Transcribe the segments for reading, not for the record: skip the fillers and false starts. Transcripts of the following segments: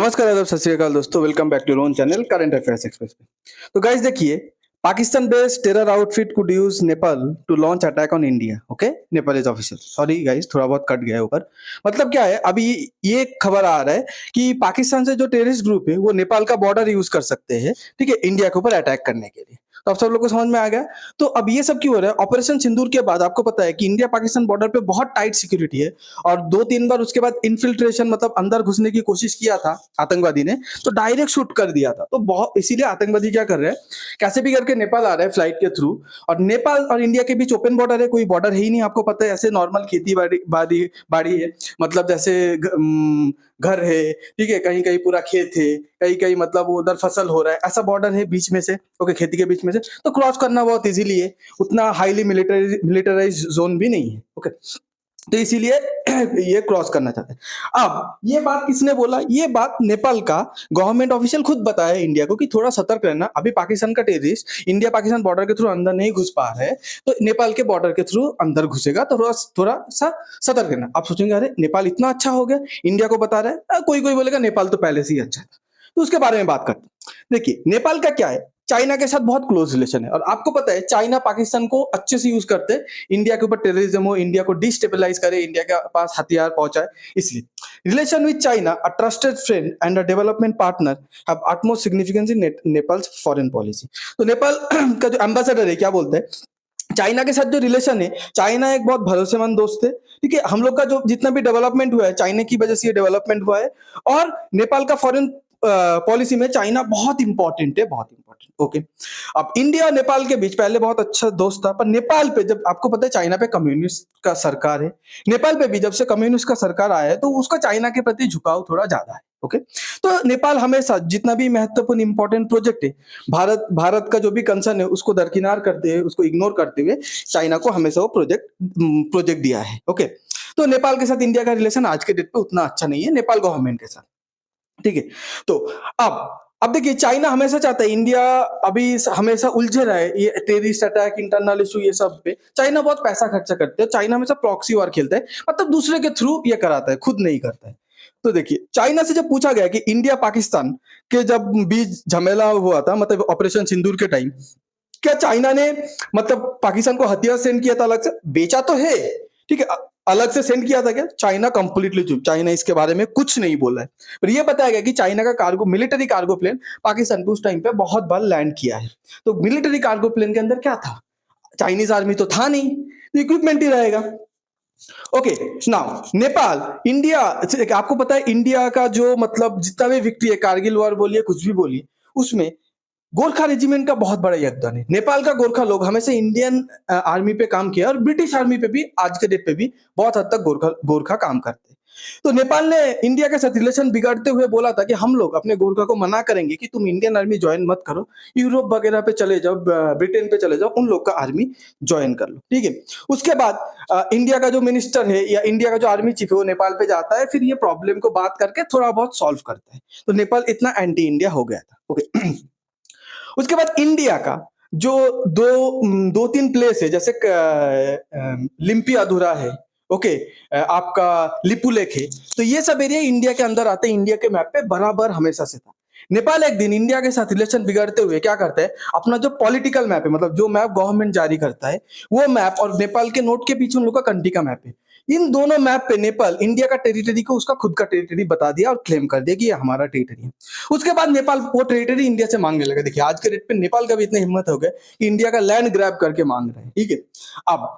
नमस्कार, आदाब, सत श्री अकाल दोस्तों। Welcome back to your own channel current affairs express पे। तो गाइस देखिए, Pakistan based terror outfit could use Nepal to launch attack on India. Okay, Nepal is official. Sorry guys, थोड़ा बहुत कट गया है ऊपर। मतलब क्या है, अभी ये खबर आ रहा है कि पाकिस्तान से जो टेररिस्ट ग्रुप है वो नेपाल का बॉर्डर यूज कर सकते हैं, ठीक है, इंडिया के ऊपर अटैक करने के लिए। तो अब सब लोग को समझ में आ गया। तो अब ये सब क्यों हो रहा है? ऑपरेशन सिंदूर के बाद आपको पता है कि इंडिया पाकिस्तान बॉर्डर पे बहुत टाइट सिक्योरिटी है और 2-3 बार उसके बाद इन्फिल्ट्रेशन मतलब अंदर घुसने की कोशिश किया था आतंकवादी ने, तो डायरेक्ट शूट कर दिया था। तो बहुत इसीलिए आतंकवादी क्या कर रहे हैं, कैसे भी करके नेपाल आ रहे हैं फ्लाइट के थ्रू। और नेपाल और इंडिया के बीच ओपन बॉर्डर है, कोई बॉर्डर है ही नहीं। आपको पता है, ऐसे नॉर्मल खेती बाड़ी है, मतलब जैसे घर है, ठीक है, कहीं कहीं पूरा खेत है, कहीं कहीं मतलब उधर फसल हो रहा है, ऐसा बॉर्डर है बीच में से। ओके, खेती के बीच में से तो क्रॉस करना बहुत इजीली है, उतना हाईली मिलिटराइज जोन भी नहीं है। ओके, तो इसीलिए ये क्रॉस करना चाहते हैं। अब ये बात किसने बोला? ये बात नेपाल का गवर्नमेंट ऑफिशियल खुद बताया इंडिया को कि थोड़ा सतर्क रहना। अभी पाकिस्तान का टेररिस्ट इंडिया पाकिस्तान बॉर्डर के थ्रू अंदर नहीं घुस पा रहे हैं, तो नेपाल के बॉर्डर के थ्रू अंदर घुसेगा, तो थोड़ा सा सतर्क रहना। आप सोचेंगे अरे नेपाल इतना अच्छा हो गया, इंडिया को बता रहा है। कोई कोई बोलेगा नेपाल तो पहले से ही अच्छा था। तो उसके बारे में बात करते हैं। देखिए, नेपाल का क्या है, चाइना के साथ बहुत क्लोज रिलेशन है और आपको पता है चाइना पाकिस्तान को अच्छे से यूज करते हैं, इंडिया के ऊपर टेररिज्म हो, इंडिया को डिस्टेबलाइज करे, इंडिया के पास हथियार पहुंचाए। इसलिए relation with China, a trusted friend and a development partner, have utmost significance in Nepals foreign policy. तो नेपाल का जो एम्बेसडर है क्या बोलते हैं, चाइना के साथ जो रिलेशन है, चाइना एक बहुत भरोसेमंद दोस्त है, ठीक है। हम लोग का जो जितना भी डेवलपमेंट हुआ है चाइना की वजह से ये डेवलपमेंट हुआ है। और नेपाल का फॉरेन पॉलिसी में चाइना बहुत इंपॉर्टेंट है, बहुत इंपॉर्टेंट। ओके, अब इंडिया और नेपाल के बीच पहले बहुत अच्छा दोस्त था, पर नेपाल पे जब आपको पता है चाइना पे कम्युनिस्ट का सरकार है, नेपाल पे भी जब से कम्युनिस्ट का सरकार आया है तो उसका चाइना के प्रति झुकाव थोड़ा ज्यादा है। ओके, तो नेपाल हमेशा जितना भी महत्वपूर्ण इंपॉर्टेंट प्रोजेक्ट है, भारत का जो भी कंसर्न है उसको दरकिनार करते हुए, उसको इग्नोर करते हुए चाइना को हमेशा वो प्रोजेक्ट दिया है। ओके, तो नेपाल के साथ इंडिया का रिलेशन आज के डेट पे उतना अच्छा नहीं है, नेपाल गवर्नमेंट के साथ, ठीक है। तो अब देखिए, चाइना हमेशा चाहता है इंडिया अभी हमेशा उलझे रहे ये टेररिस्ट अटैक, इंटरनल इशू, ये सब पे चाइना बहुत पैसा खर्चा करते हैं। चाइना हमेशा प्रॉक्सी वॉर खेलता है, मतलब दूसरे के थ्रू ये कराता है, खुद नहीं करता है। तो देखिए, चाइना से जब पूछा गया कि इंडिया पाकिस्तान के जब बीच झमेला हुआ था, मतलब ऑपरेशन सिंदूर के टाइम, क्या चाइना ने मतलब पाकिस्तान को हथियार सेंड किया था? अलग से बेचा तो है, ठीक है, अलग से सेंड किया था क्या? चाइना कंप्लीटली चुप, चाइना इसके बारे में कुछ नहीं बोला है। पर यह बताया गया कि चाइना का cargo, military cargo plane Pakistan पे उस टाइम पे बहुत बार लैंड किया है। तो मिलिट्री कार्गो प्लेन के अंदर क्या था? चाइनीज आर्मी तो था नहीं, तो इक्विपमेंट ही रहेगा। ओके, नाउ नेपाल इंडिया, आपको पता है इंडिया का जो मतलब जितना भी विक्ट्री है, कारगिल वॉर बोलिए, कुछ भी बोलिए, उसमें गोरखा रेजिमेंट का बहुत बड़ा योगदान है। नेपाल का गोरखा लोग हमेशा इंडियन आर्मी पे काम किया और ब्रिटिश आर्मी पे भी आज के डेट पे भी बहुत हद तक गोरखा काम करते हैं। तो नेपाल ने इंडिया के साथ रिलेशन बिगाड़ते हुए बोला था कि हम लोग अपने गोरखा को मना करेंगे कि तुम इंडियन आर्मी ज्वाइन मत करो, यूरोप वगैरह पे चले जाओ, ब्रिटेन पे चले जाओ, उन लोग का आर्मी ज्वाइन कर लो, ठीक है। उसके बाद इंडिया का जो मिनिस्टर है या इंडिया का जो आर्मी चीफ है वो नेपाल पे जाता है, फिर ये प्रॉब्लम को बात करके थोड़ा बहुत सॉल्व करता है। तो नेपाल इतना एंटी इंडिया हो गया था। ओके, उसके बाद इंडिया का जो दो तीन प्लेस है, जैसे लिम्पी अधूरा है, ओके, आपका लिपुलेख है, तो ये सब एरिया इंडिया के अंदर आते हैं, इंडिया के मैप पे बराबर हमेशा से था। नेपाल एक दिन इंडिया के साथ रिलेशन बिगड़ते हुए क्या करता है, अपना जो पॉलिटिकल मैप है, मतलब जो मैप गवर्नमेंट जारी करता है, वो मैप और नेपाल के नोट के पीछे उन लोग का कंट्री का मैप है, इन दोनों मैप पे नेपाल इंडिया का टेरिटरी को उसका खुद का टेरिटरी बता दिया और क्लेम कर दिया कि ये हमारा टेरिटरी है। उसके बाद नेपाल वो टेरिटरी इंडिया से मांगने लगा। देखिए, आज के डेट पे नेपाल का भी इतनी हिम्मत हो गया कि इंडिया का लैंड ग्रैब करके मांग रहे हैं, ठीक है। अब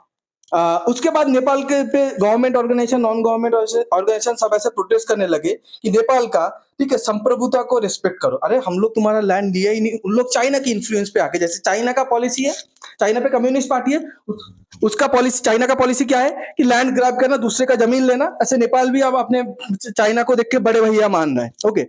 उसके बाद नेपाल के पे government organisation, non government organisation सब ऐसे प्रोटेस्ट करने लगे कि नेपाल का, ठीक है, संप्रभुता को रिस्पेक्ट करो। अरे हम लोग तुम्हारा लैंड लिया ही नहीं। उन लोग चाइना की इन्फ्लुएंस पे आके, जैसे चाइना का पॉलिसी है, चाइना पे कम्युनिस्ट पार्टी है, उसका पॉलिसी, चाइना का पॉलिसी क्या है कि लैंड ग्रैब करना, दूसरे का जमीन लेना। ऐसे नेपाल भी अब अपने चाइना को देख के बड़े भैया मान रहा है। ओके,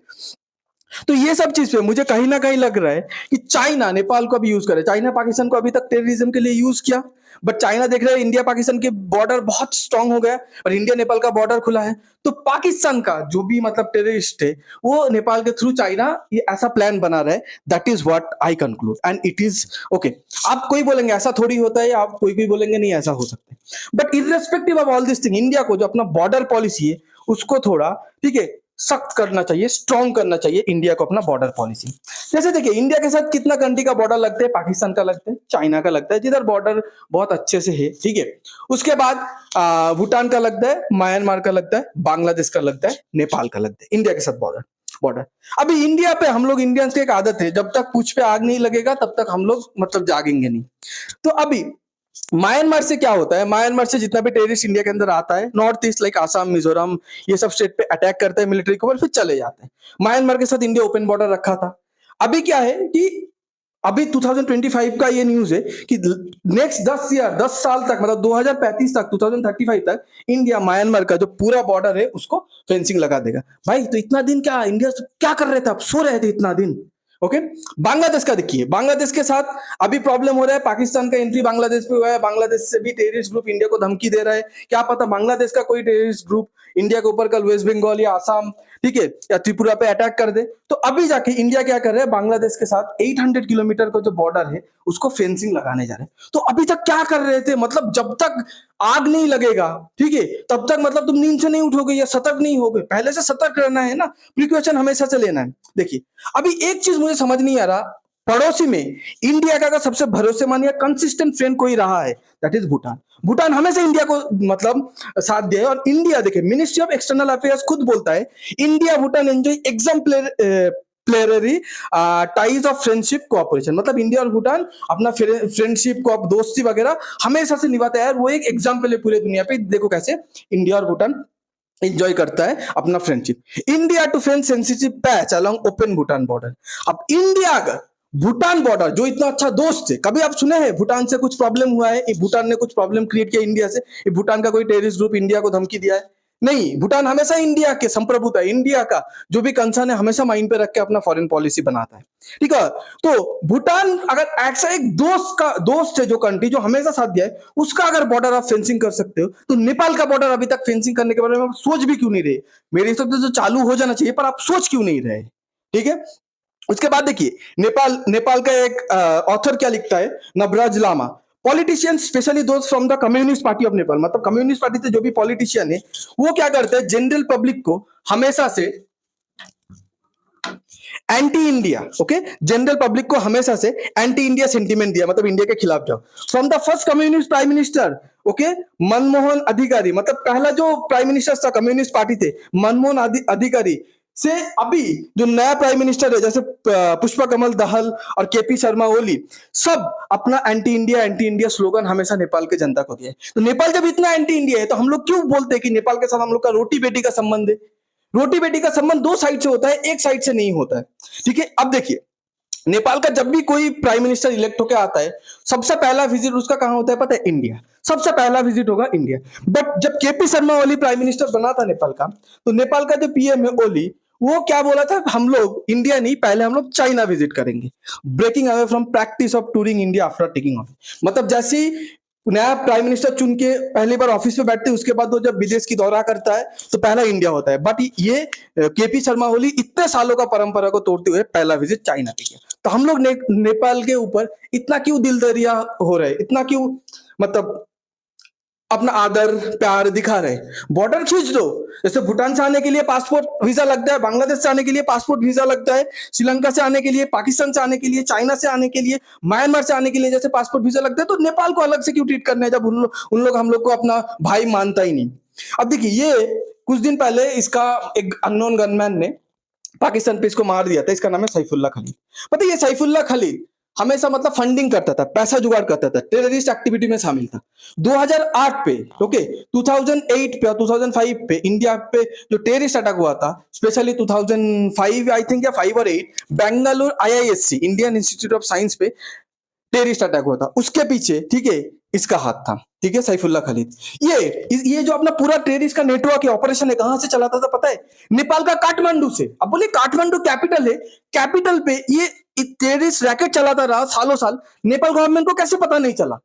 तो ये सब चीज पे मुझे कहीं ना कहीं लग रहा है कि चाइना नेपाल को भी यूज करे। चाइना पाकिस्तान को अभी तक टेररिज्म के लिए यूज किया, बट चाइना देख रहा है इंडिया पाकिस्तान के बॉर्डर बहुत स्ट्रांग हो गया और इंडिया नेपाल का बॉर्डर खुला है, तो पाकिस्तान का जो भी मतलब टेररिस्ट है वो नेपाल के थ्रू चाइना ये ऐसा प्लान बना रहा है। That is what I conclude and it is okay. आप कोई बोलेंगे ऐसा थोड़ी होता है, आप कोई बोलेंगे नहीं ऐसा हो सकता है, but irrespective of all this thing, India को जो अपना बॉर्डर पॉलिसी है उसको थोड़ा, ठीक है, सख्त करना चाहिए, स्ट्रॉन्ग करना चाहिए इंडिया को अपना बॉर्डर पॉलिसी। जैसे देखिए इंडिया के साथ कितना कंट्री का बॉर्डर लगता है, पाकिस्तान का लगता है, चाइना का लगता है, जिधर बॉर्डर बहुत अच्छे से है, ठीक है। उसके बाद भूटान का लगता है, म्यांमार का लगता है, बांग्लादेश का लगता है, नेपाल का लगता है इंडिया के साथ बॉर्डर बॉर्डर। अभी इंडिया पे हम लोग इंडियंस की एक आदत है, जब तक पूछ पे आग नहीं लगेगा तब तक हम लोग मतलब जागेंगे नहीं। तो अभी म्यांमार से क्या होता है, म्यांमार से जितना भी टेररिस्ट इंडिया के अंदर आता है, north east like Assam, Mizoram, ये सब स्टेट पे अटैक करता है मिलिट्री के ऊपर, फिर चले जाते हैं। म्यांमार के साथ इंडिया ओपन बॉर्डर रखा था। अभी क्या है कि अभी 2025 का ये न्यूज है कि नेक्स्ट 10 साल तक, मतलब 2035 तक, 2035 तक इंडिया म्यांमार का जो पूरा बॉर्डर है उसको फेंसिंग लगा देगा। भाई तो इतना दिन क्या इंडिया क्या कर रहे थे, आप सो रहे थे इतना दिन। ओके, बांग्लादेश का देखिए, बांग्लादेश के साथ अभी प्रॉब्लम हो रहा है, पाकिस्तान का एंट्री बांग्लादेश पे हुआ है, बांग्लादेश से भी टेररिस्ट ग्रुप इंडिया को धमकी दे रहा है। क्या पता बांग्लादेश का कोई टेररिस्ट ग्रुप इंडिया के ऊपर कल वेस्ट बंगाल या आसाम, ठीक है, या त्रिपुरा पे अटैक कर दे। तो अभी जाके इंडिया क्या कर रहा है, बांग्लादेश के साथ 800 किलोमीटर का जो बॉर्डर है उसको फेंसिंग लगाने जा रहे हैं। तो अभी तक क्या कर रहे थे, मतलब जब तक आग नहीं लगेगा, ठीक है, तब तक मतलब तुम नींद से नहीं उठोगे या सतर्क नहीं होगे, पहले से सतर्क रहना है ना, प्रिकॉशन हमेशा से लेना है। देखिए अभी एक चीज मुझे समझ नहीं आ रहा, पड़ोसी में इंडिया का अगर सबसे भरोसेमंद या कंसिस्टेंट फ्रेंड कोई रहा है, दैट इज भूटान। भूटान हमेशा इंडिया को मतलब साथ दिया है। और इंडिया देखिए, मिनिस्ट्री ऑफ एक्सटर्नल अफेयर्स खुद बोलता है इंडिया भूटान एंजॉय प्लेयररी टाइज ऑफ फ्रेंडशिप कोऑपरेशन, मतलब इंडिया और भूटान अपना फ्रेंडशिप को दोस्ती वगैरह हमेशा से निभाता है। वो एक एग्जाम्पल है पूरे दुनिया पे, देखो कैसे इंडिया और भूटान एंजॉय करता है अपना friendship. India to fence sensitive patch along open Bhutan border. अब इंडिया अगर भूटान बॉर्डर जो इतना अच्छा दोस्त है, कभी आप सुने हैं भूटान से कुछ प्रॉब्लम हुआ है, भूटान ने कुछ प्रॉब्लम क्रिएट किया इंडिया से, भूटान का कोई टेररिस्ट ग्रुप इंडिया को धमकी दिया है? नहीं, भूटान हमेशा इंडिया के संप्रभुता है, इंडिया का जो भी कंसर्न है हमेशा माइंड पे रख के अपना फॉरेन पॉलिसी बनाता है, ठीक है। तो भूटान अगर ऐसा एक दोस्त है जो कंट्री जो हमेशा साथ दिया है, उसका अगर बॉर्डर आप फेंसिंग कर सकते हो, तो नेपाल का बॉर्डर अभी तक फेंसिंग करने के बारे में आप सोच भी क्यों नहीं रहे? मेरे हिसाब से तो चालू हो जाना चाहिए, पर आप सोच क्यों नहीं रहे, ठीक है। उसके बाद देखिए नेपाल का एक ऑथर क्या लिखता है, Nabaraj Lama, politicians specially those from the communist party of Nepal, मतलब कम्युनिस्ट पार्टी से जो भी पॉलिटिशियन है वो क्या करते हैं, जनरल पब्लिक को हमेशा से anti India, okay, general public को हमेशा से एंटी इंडिया सेंटीमेंट दिया, मतलब इंडिया के खिलाफ जाओ। From the first communist prime minister, okay, Manmohan अधिकारी, मतलब पहला जो प्राइम मिनिस्टर था कम्युनिस्ट पार्टी थे, मनमोहन अधिकारी से अभी जो नया प्राइम मिनिस्टर है, जैसे पुष्पा कमल दहल और केपी शर्मा ओली, सब अपना एंटी इंडिया स्लोगन हमेशा नेपाल के जनता को दिया है। तो नेपाल जब इतना एंटी इंडिया है तो हम लोग क्यों बोलते हैं कि नेपाल के साथ हम लोग का रोटी बेटी का संबंध है? रोटी बेटी का संबंध दो साइड से होता है, एक साइड से नहीं होता है, ठीक है। अब देखिए नेपाल का जब भी कोई प्राइम मिनिस्टर इलेक्ट होकर आता है, सबसे पहला विजिट उसका कहां होता है पता है? इंडिया, सबसे पहला विजिट होगा इंडिया। बट जब KP Sharma Oli prime minister बना था नेपाल का, तो नेपाल का जो पीएम है ओली, वो क्या बोला था, हम लोग इंडिया नहीं, पहले हम लोग चाइना विजिट करेंगे, breaking away from practice of touring India after taking office. मतलब जैसे ही नया प्राइम मिनिस्टर चुन के पहली बार ऑफिस में बैठते हैं, उसके बाद वो जब विदेश की दौरा करता है तो पहला इंडिया होता है। बट ये केपी शर्मा ओली इतने सालों का परंपरा को तोड़ते हुए पहला विजिट चाइना पे किया। तो हम लोग नेपाल के ऊपर इतना क्यों दिल दरिया हो रहे, इतना क्यों मतलब अपना आदर प्यार दिखा रहे? बॉर्डर खींच दो। जैसे भूटान से आने के लिए पासपोर्ट वीजा लगता है, बांग्लादेश से आने के लिए पासपोर्ट वीजा लगता है, श्रीलंका से आने के लिए, पाकिस्तान से आने के लिए, चाइना से आने के लिए, म्यांमार से आने के लिए जैसे पासपोर्ट वीजा लगता है, तो नेपाल को अलग से क्यों ट्रीट करना है जब उन लोग हम लोग को अपना भाई मानता ही नहीं। अब देखिए ये कुछ दिन पहले इसका एक अननोन गनमैन ने पाकिस्तान पे इसको मार दिया था, इसका नाम है सैफुल्लाह खलील। पता है ये सैफुल्लाह खलील हमेशा मतलब फंडिंग करता था, पैसा जुगाड़ करता था, टेररिस्ट एक्टिविटी में शामिल था। 2008 पे, ओके, 2008 पे और 2005 पे इंडिया पे जो टेररिस्ट अटैक हुआ था, स्पेशली 2005 आई थिंक या 5 और 8, Bengaluru IISc Indian institute of science पे टेररिस्ट अटैक हुआ था, उसके पीछे, ठीक है, इसका हाथ था, ठीक है, सैफुल्लाह खलील। ये जो अपना पूरा टेररिस्ट का नेटवर्क है, ऑपरेशन है, कहां से चलाता था पता है? नेपाल का काठमांडू से। अब बोले काठमांडू कैपिटल है, कैपिटल पे ये टेररिस्ट रैकेट चलाता रहा सालों साल, नेपाल गवर्नमेंट को कैसे पता नहीं चला?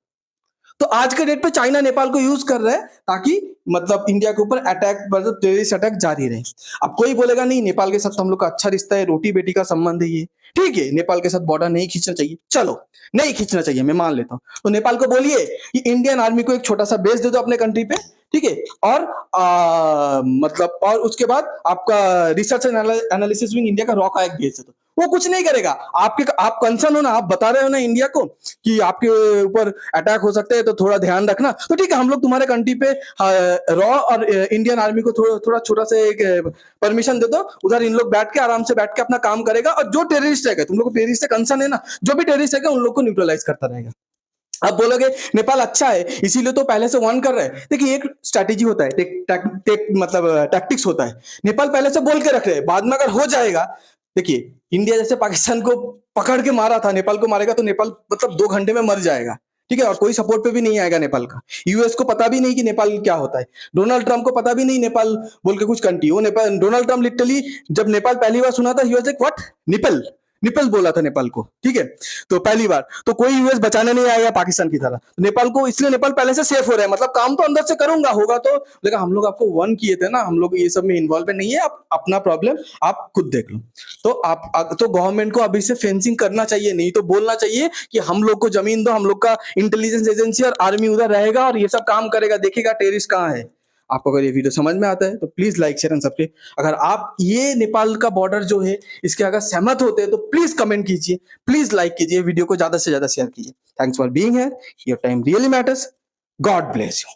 तो आज के डेट पे चाइना नेपाल को यूज कर रहा है ताकि मतलब इंडिया के ऊपर अटैक, मतलब टेररिस्ट अटैक जारी रहे। अब कोई बोलेगा नहीं नेपाल के साथ तो हम लोग का अच्छा रिश्ता है, रोटी बेटी का संबंध है, ये ठीक है, नेपाल के साथ बॉर्डर नहीं खींचना चाहिए, चलो नहीं खींचना चाहिए, मैं मान लेता हूं। तो नेपाल को बोलिए कि इंडियन आर्मी को एक छोटा सा बेस दे दो अपने कंट्री पे, ठीक है। और मतलब और उसके बाद आपका रिसर्च एनालिसिस विंग इंडिया का रॉ कायक भेज दो, वो कुछ नहीं करेगा। आप कंसर्न हो ना, आप बता रहे हो ना इंडिया को कि आपके ऊपर अटैक हो सकते हैं तो थोड़ा ध्यान रखना, तो ठीक है हम लोग तुम्हारे कंट्री पे रॉ और इंडियन आर्मी को थोड़ा छोटा सा एक परमिशन दे दो, उधर इन लोग बैठ के आराम से बैठ के अपना काम करेगा, और जो टेररिस्ट रहेगा, तुम लोग को टेररिस्ट से कंसर्न है ना, जो भी टेररिस्ट रहेगा उन लोग को न्यूट्रलाइज करता रहेगा। आप बोलोगे नेपाल अच्छा है इसीलिए तो पहले से वार्न कर रहे हैं, देखिए एक स्ट्रैटेजी होता है, मतलब टैक्टिक्स होता है। नेपाल पहले से बोल के रख रहे हैं, बाद में अगर हो जाएगा, देखिए इंडिया जैसे पाकिस्तान को पकड़ के मारा था, नेपाल को मारेगा तो नेपाल मतलब 2 घंटे में मर जाएगा, ठीक है, और कोई सपोर्ट पे भी नहीं आएगा नेपाल का। यूएस को पता भी नहीं कि नेपाल क्या होता है, डोनाल्ड ट्रंप को पता भी नहीं नेपाल बोल के कुछ कंट्री, वो नेपाल, डोनाल्ड ट्रंप लिटरली जब नेपाल पहली बार सुना था, he was like what, nipple, nipple बोला था नेपाल को, ठीक है। तो पहली बार तो कोई यूएस बचाने नहीं आएगा पाकिस्तान की तरह नेपाल को, इसलिए नेपाल पहले से सेफ हो रहा है, मतलब काम तो अंदर से करूंगा, होगा तो, लेकिन हम लोग आपको वन किए थे ना, हम लोग ये सब में इन्वॉल्व नहीं है, आप अपना प्रॉब्लम आप खुद देख लो। तो तो गवर्नमेंट को अभी से फेंसिंग करना चाहिए, नहीं तो बोलना चाहिए कि हम लोग को जमीन दो, हम लोग का इंटेलिजेंस एजेंसी और आर्मी उधर रहेगा और ये सब काम करेगा, देखेगा टेररिस्ट कहाँ है। आपको अगर ये वीडियो समझ में आता है तो please like share and subscribe. अगर आप ये नेपाल का बॉर्डर जो है इसके अगर सहमत होते हैं तो प्लीज कमेंट कीजिए, प्लीज लाइक कीजिए, वीडियो को ज्यादा से ज्यादा शेयर कीजिए। Thanks for being here, your time really matters. God bless you.